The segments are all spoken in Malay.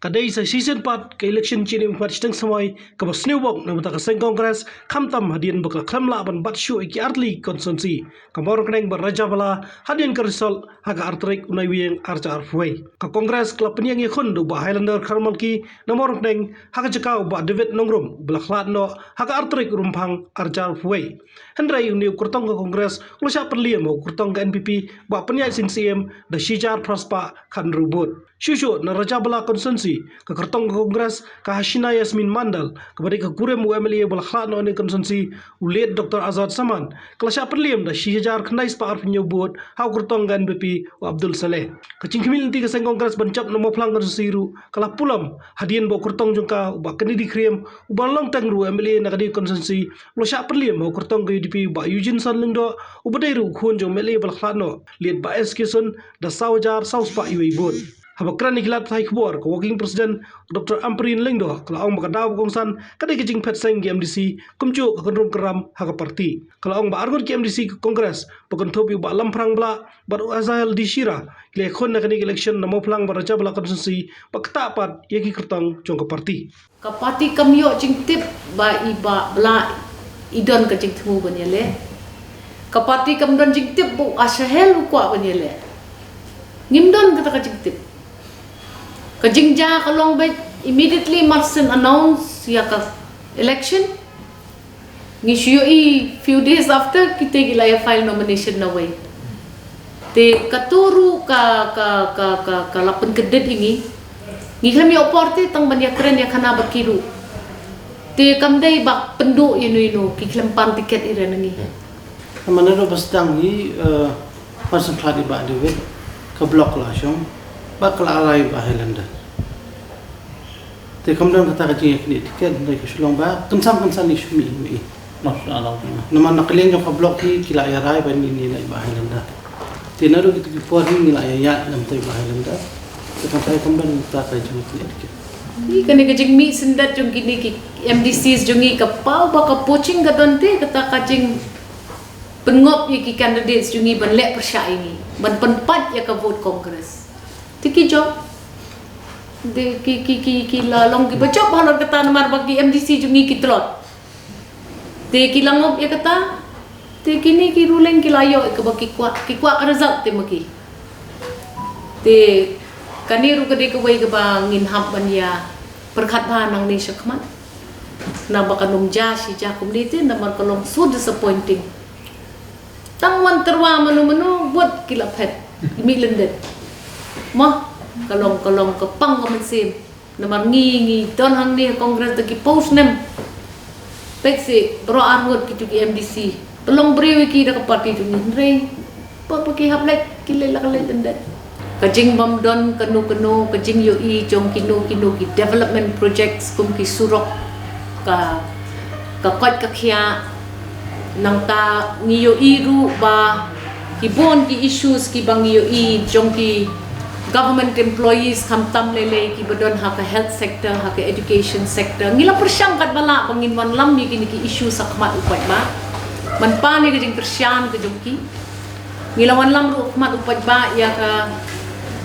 kadai sa season part ke election chini parchitang samai ka basneu bok na mata ka seng congress khamtam hadian bakla khamla ban batshu iki artli constituency kamor kneng bar raja bala hadian ka result haga artrek unai wieng archa arfway ka congress klub peniang ye khun do ba highlander kharmal ki namor kneng haga jakau ba david nongrum bala khlat no haga artrek rumphang archa arfway hendrai uni kurtong ka congress ngusha perliam mo kurtong ka npp ba penyai sin cm da shijar prospa khan rubut shushu na raja bala constituency ka kartong kongres ka Hashina Yasmin Mandal kabari ka kurem UMLA bal khlat no ne constituency ulet Dr Azad Saman klasya perliam da shijar khnais pa arfinyo bot ha kurtong gan BP Abdul Saleh ka cingkimil ti ka seng kongres bancap no moplang constituency ru kala pulam hadian bo kurtong jungka ba kani di krem ubalong tang ru UMLA na kadi constituency klasya perliam ho kurtong ka UDP ba Eugene Sanlindo ubadai ru khun jo UMLA bal khlat no liet ba SK da saujar saus pa iwi bot habakran ikilat thai khbor ko working president Dr Amprin Lingdo kala ong makadaw kongsan kadai kijing phet seng MDC kumju ka konrom karam haga parti kala ong ba argon ki MDC congress pokon thopi ba lamprang bla bar Azahel di Shira le khon na kani election na moplang baraja bla constituency pakta pat yeki kertang jong ka parti ka parti kamyo jing tip ba iba bla idon ka jing thmu banyele ka parti kamdon jing tip bu Azahel ko banyele ngimdon ka jing tip Kajingja kalong bet immediately Marsen announce ya ka election ngisyo few days after kita gila ya file nomination na way te katuru ka lapan kedet ini ngiklam ya oporte tang banyak keren ya kana bakiru te kamdai bak pendu inu kiklam pan tiket ira nangi mana ro bastang ni person khadi ba dewe ka block la shong bakal alai ba Highlander te kamdan kata kajing yakni tiket ndai ke sulong ba kamsam ni shumi mi masyaallah nama naklian jo ka block ki kila ya rai ban ni lai ba Highlander te naru ki por ni la ya nam tai ba Highlander te kamtai kamdan ta kajing tiket ni kane kajing mi sendat jong kini ki MDCs jongi ka pau ba ka poaching ka donte kata kajing pengop ye ki candidates jongi ban lek persya ini ban penpat ya ka vote congress tiki job de ki la long ki bacop halor kata namar bagi MDC jungi ki telot de ki langop ya kata te kini ki ruling ki layo ke bagi kuat result te maki te kani ru ke de ke wei ke bang in hab ban ya perkhat ba nang ni sakmat na bakanum ja si ja kum ni te namar kolong so disappointing tangwan terwa menu buat kilapet mi lendet mah kalong kepang ko mensim namar ngi don hang ni kongres dagi post nem peksi bro arngot kitu ki MDC pelong brewi ki da parti tu ni re pa paki hablek kile la kale dendet kajing bam don kanu kajing yo I jong kinu ki development projects kum ki surok ka kot ka khia nang ta ngi yo I ru ba ki bon ki issues ki bang yo I jong ki government employees kamtam lele ki badon ha ka health sector ha ka education sector ngila persyang kat bala bangin wan lam ni kini ki issue sakmat upat ba man pa ni kajing persyang ke jongki ngila wan lam ru ukmat upat ba ya ka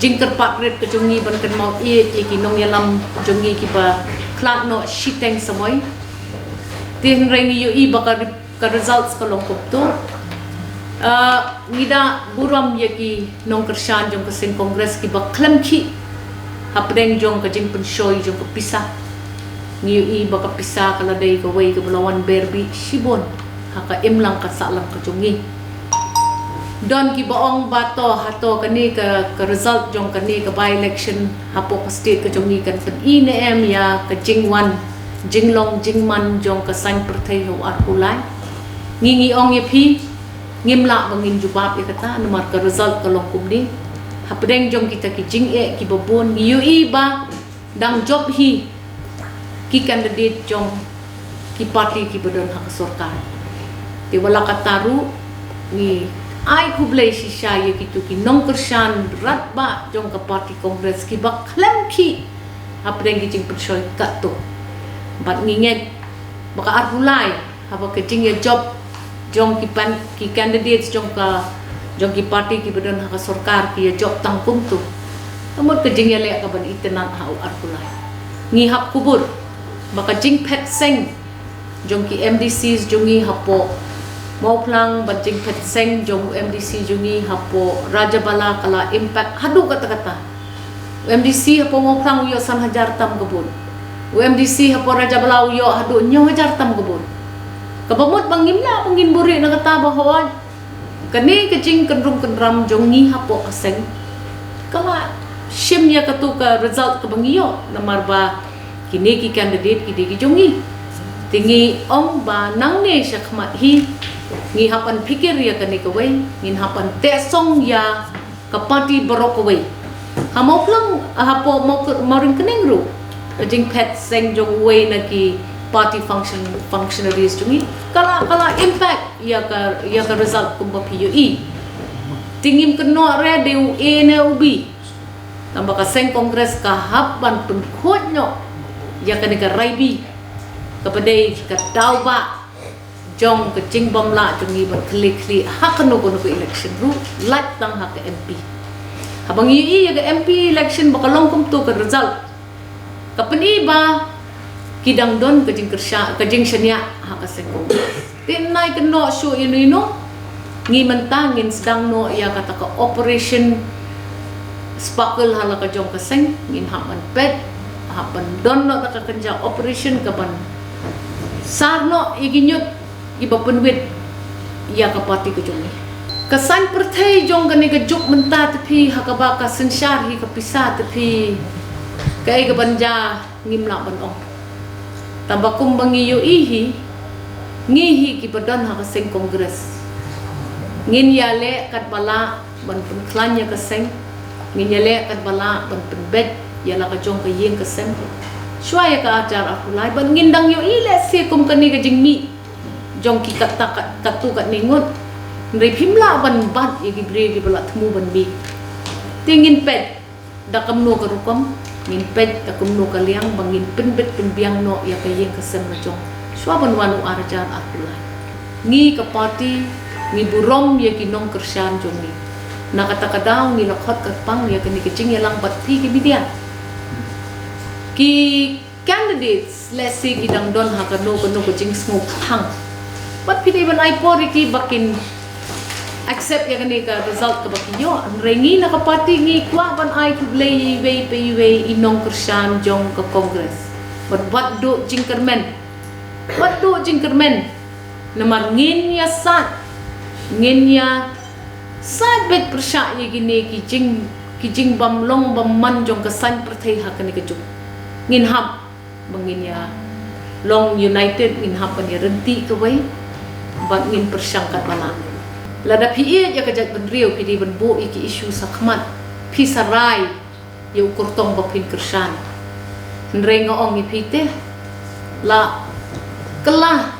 jing kerpak red ke jongi ban kan mau ki nong ya lam jongi ki ba klat no shiteng samoy tin rengi yo I ba ka results ka long kopto ngida buram yaki nong kershan jong kesing kongres ki baklam ki hapdeng jong kajing penshoy jong pisah ngiu I baka pisah kala dai ka wei ka belawan berbi shibon haka imlang ka salam ka jongi don ki baong bato hato kani ka result jong kani ka by election hapo ka state ka jongi kan pen INM ya ka jingwan jinglong jingman jong ka sang perthai ho arkulai ngi ong ye phi ngimla bangin jubab ya kata nomor ke result kalau kumdi hapdeng jong kita ki jing ki babon UI ba dang job hi ki candidate jong ki parti ki badon hak sarkar te wala kataru ni ai kublai shisha ye kitu ki nong kershan rat ba jong ka parti kongres ki ba klam ki hapdeng ki jing persoi kato bat nginget baka arulai haba ke jing ye job jong ki candidates jong ki parti ki badan hak sarkar ki job tangkum tu amot ka jing yale ka ban itenan hau arkulai ngi hap kubur baka jing pet seng jong ki MDCs jongi hapo mau plang ban jing pet seng jong MDC jongi hapo Raja Bala kala impact hadu kata-kata MDC hapo mau plang uyo 1,000 tam kebun UMDC hapo Raja Bala uyo hadu 9,000 tam kebun kabamot bangimla pangin buri na kata bahwa kani kajing kendrum kendram jongi hapo kaseng kala shim ya katu ka result ka bangiyo namar ba kini ki candidate ki digi jongi tingi om ba nang ne syakmat hi ngi hapan pikir ya kani ka wei ngin hapan tesong ya ka party barok ka wei hamo plang hapo mau ring kening ru kajing pet seng jong wei na ki party functionaries jongi kala impact ya ka result kumba PUE tingim keno re deu e ne ubi tambah ka seng kongres ka haban pun khotnyo ya ka ni ka raibi kepada ka tauba jong ke jing bamla jongi ber kli hakno kono election ru lat tang hak MP habang yi ya ka MP election bakalong kum tu ka result kapani ba kidang don ke jing kersya ke jing shania hak seng kongres tinai keno show ino ngi mentangin sedang no ya kata ka operation sparkle hala ka jong kaseng ngin hapan pet hapan don no ka kenja operation ka ban sarno iginyut iba penwit ya ka parti ka jong ni kasan perthai jong ka ni ka juk menta tepi hakaba ka sensyar hi ka pisah tepi kai ka banja ngimla ban ong tabakum bangi yu ihi ngihi ki badan ha kaseng kongres ngin yale kat bala ban penklanya kaseng ngin yale kat bala ban penbet yala ka jong ka yeng kasem shwaya ka ajar akulai ban ngindang yo ile se kum kani ka jingmi jong ki kata katu kat ningut nri phimla ban bat ye gi bre gi bala thmu ban bi tingin pet da kamno ka rukom ngin pet da kamno ka liang bangin penbet penbiang no ya ka yeng kasem na jong shwa ban wanu ajar akulai ngi ka party ngi burom ya kinong kersyan jong ni nakata kadaw ni lakhot katpang ya kani kicing ya lang batpi ki bidian ki candidates let's say kidang don ha kano kicing smoke hang but pidi ban ai pori ki bakin accept ya kani ka result ka bakiyo rengi na ka party ngi kwa ban ai kublay we pay inong kersyan jong ka congress but what do jingkermen namar ngin ya sat ngin ya sad bet persya ye gini kijing bamlong bamman jong kesan perthai hak ni kejuk ngin hap bangin ya long united ngin hap ni renti ke wei bat ngin persyang kat bala lada pi ya kajat benriu pi di benbo iki isu sakmat pi sarai ye ukur tong bapin kersan nrengo ong ipite la kelah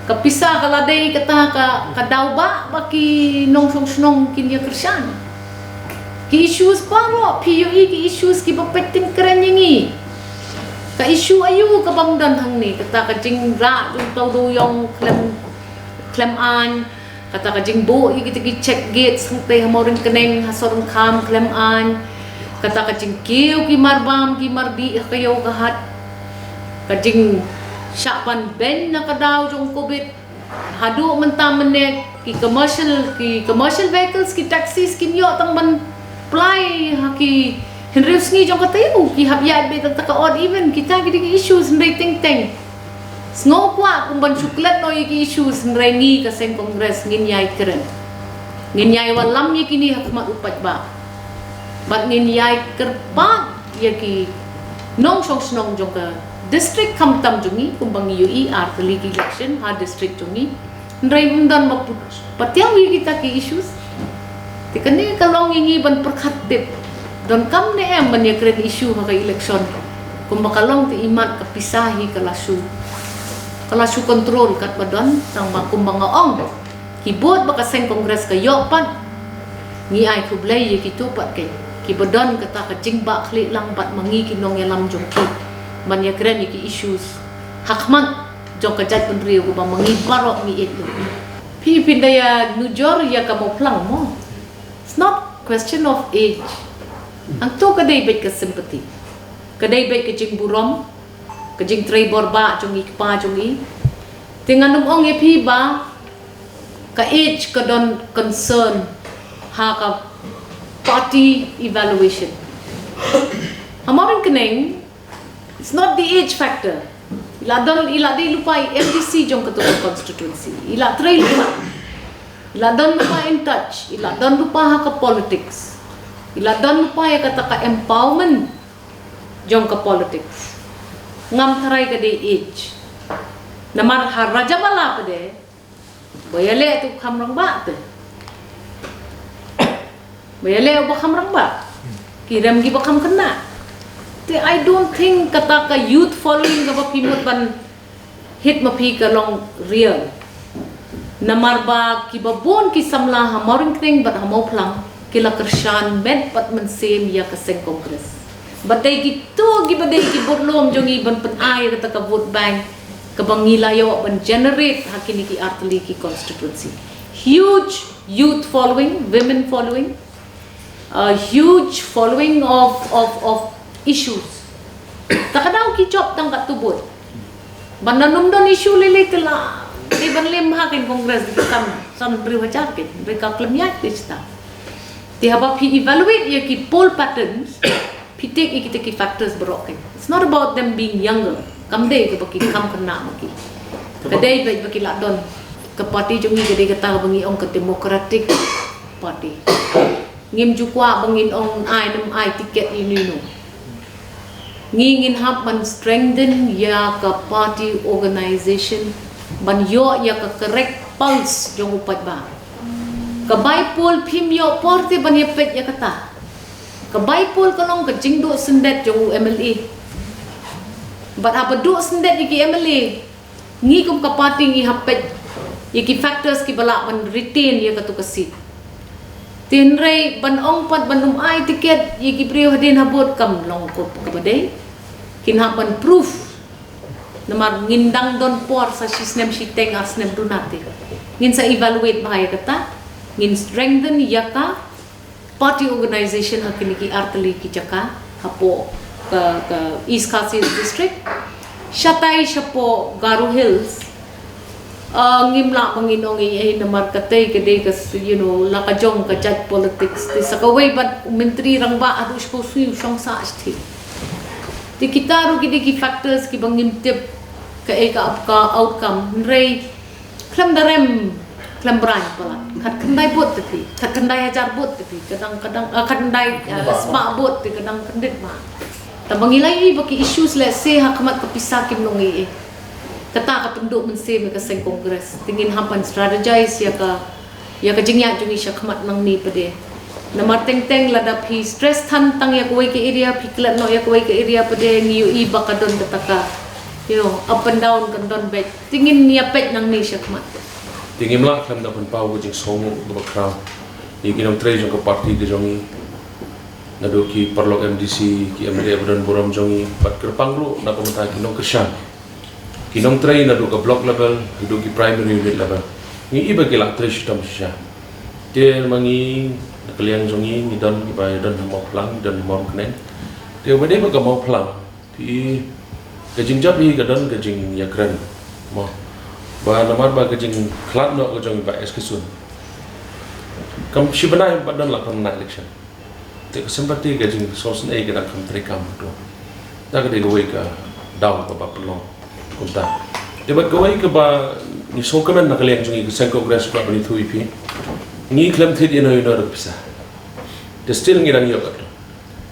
kapisa kaladai kata ka dauba baki nong snong kin ya kersan ki issues paro PUE ki issues ki bapetin keren yangi ka issue ayu ka bangdan hang ni kata ka jing ra jung tau do yong klem an kata ka jing bo i kita ki check gates hang te hamorin keneng hasorong kham klem an kata ka jing kiu ki marbam ki marbi kayo kahat ka jing syapan ben na kadaw jong covid hadu mentam menek ki commercial vehicles ki taxis ki yo tang ban play haki henrius ngi jong katayu ki habya be tak odd even kita gidi issues ndai ting teng sngo kwa kumban suklat no ki issues ndai ngi ka seng congress ngin yai keren ngin yai walam ye kini hakmat upat ba bat ngin yai kerpa ye ki nong snong jong ka district kamtam jungi kumbang UI art league election ha district jungi ndrai mundan maput patiang wi kita ki issues tikane kalong ingi ban perkhatip don kam ne em ban ye kren issue ha ka election kumbakalong ti imat kapisahi kalasu control kat badan tang kumbang ong kibot baka seng kongres ka yopan ngi ai kublay ye kitu pat kay ki badan kata ka jingba khli lang bat mangi kinong yalam jongki man ya keren iki issues hakman jong kajat penriu ko ba mangi barok mi itu pi pindaya nujor ya kamo plang mo it's not question of age ang to kadai bet ka sympathy kadai bet ka jing burom ka jing tray borba jongi pa jongi tingan ong e phi ba ka age ka don concern ha ka party evaluation hamarin keneng it's not the age factor ila di lupai MDC jong ketua constituency ila tray lupa ila don lupa in touch ila don lupa ha ka politics ila don lupa ya kata ka empowerment jong ka politics ngam tarai ka de age namar har raja bala pa de bayale tu khamrang ba te bayale ba khamrang ba kiram gi ba kham kena te I don't think kata ka youth following ka ba pimot ban hit ma phi ka long real namar ba ki ba bon ki samla hamaring kring bat hamau plang kila kershan med pat man sem ya ka seng congress batay ki to gi badai ki borlom jongi ban pen ai kata ka vote bank ka bangila yo ban generate hakini ki artli ki constituency huge youth following women following a huge following of issues takadaw ki chop tang ka tubot bananum don issue lele kala di ban lem ha ken congress di sam priwachar ke mereka klem yak dista di haba pi evaluate ya ki poll patterns pi take ki factors broken it's not about them being younger kamde ke baki kam kena baki kadai baik baki ladon ke parti jongi kadai kata bangi ong ke democratic party ngim jukwa bangin ong ai nam ai ticket ini no ngingin hab man strengthen ya ka party organization ban yo ya ka correct pulse jong upat ba ka baipol phim yo porte ban yepet ya kata ka baipol kalong ka jingdo sendet jong MLA but apa do sendet ki MLA ngi kum ka party ngi hapet ki factors ki bala ban retain ya ka tu ka seat tinrei ban ong pat ban ai tiket ki priyo hadin habot kam long ko ka badai kin ban proof namar ngindang don por sa sisnem siteng asnem dunate ngin sa evaluate bahaya kata ngin strengthen yaka party organization hakini ki artli ki jaka hapo ka East Kashmir district shatai shapo Garo Hills ngimla panginong i namar katay kadai ka la ka jong ka judge politics ti sakaway bat menteri rang ba adu spo suyu song sa asti ti kita ru ki factors ki bangim tip ka outcome rei klam darem klam bran pala khat kandai bot ti khat kandai hajar bot ti kadang kandai sma bot ti kadang kandit ma ta bangilai baki issues let's say hakamat kapisa kim longi kata ka penduk mense me ka seng congress tingin hampan strategize ya ka jingya jungi syakmat nang ni pade namar teng ladap hi stress than tang ya koi ke area phiklat no ya koi ke area pade ngiu I bakadon kataka up and down kan don bet tingin niya pet nang ni syakmat tingin la kan da pau jing song do kram ikinam tre jong ka party de jongi nado ki parlok MDC ki MD Abdan Boram jongi pat kerpanglu na pamata kinong keshan kinong tre nado ka block level nado ki primary unit level ni iba ki la tre shitam sha te mangi nakaliang jongi ni dan ki bai dan mau plang dan mau kenen te wede ba ka mau plang ti kajing jap hi ka dan kajing yakran mo ba namar ba kajing klat no ka jongi ba eskisun kam shibana ba dan la kan na election te kesempatan kajing sosen ai ka kam tre kam do ta ka de go ka daw ba pelong kunta te ba go ka ba ni so ka na nakaliang jongi ka sen congress ba ni thui pi ni klam thit ino pisa the still ngi rang yo ka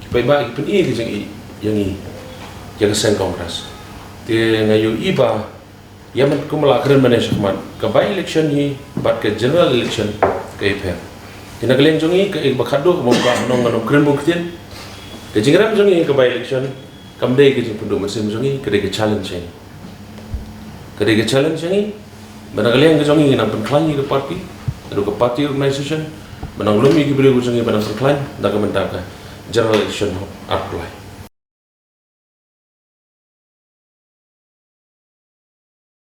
ki pai ba ki pen I ki jing I yang I yang sen congress te ngayo iba yaman kumala kren manage man ka by election hi bat ka general election ka ipe tina kaleng jongi ka ik bakhado mo ba nong nong kren buktin ke jingram jongi ka by election kam dei ke jing pundu masem jongi ka de ka challenge ni bana kaleng jongi na pen klan ka party ado ka party organization banang lumi ki beri jongi banang klan da ka menta ka general election apply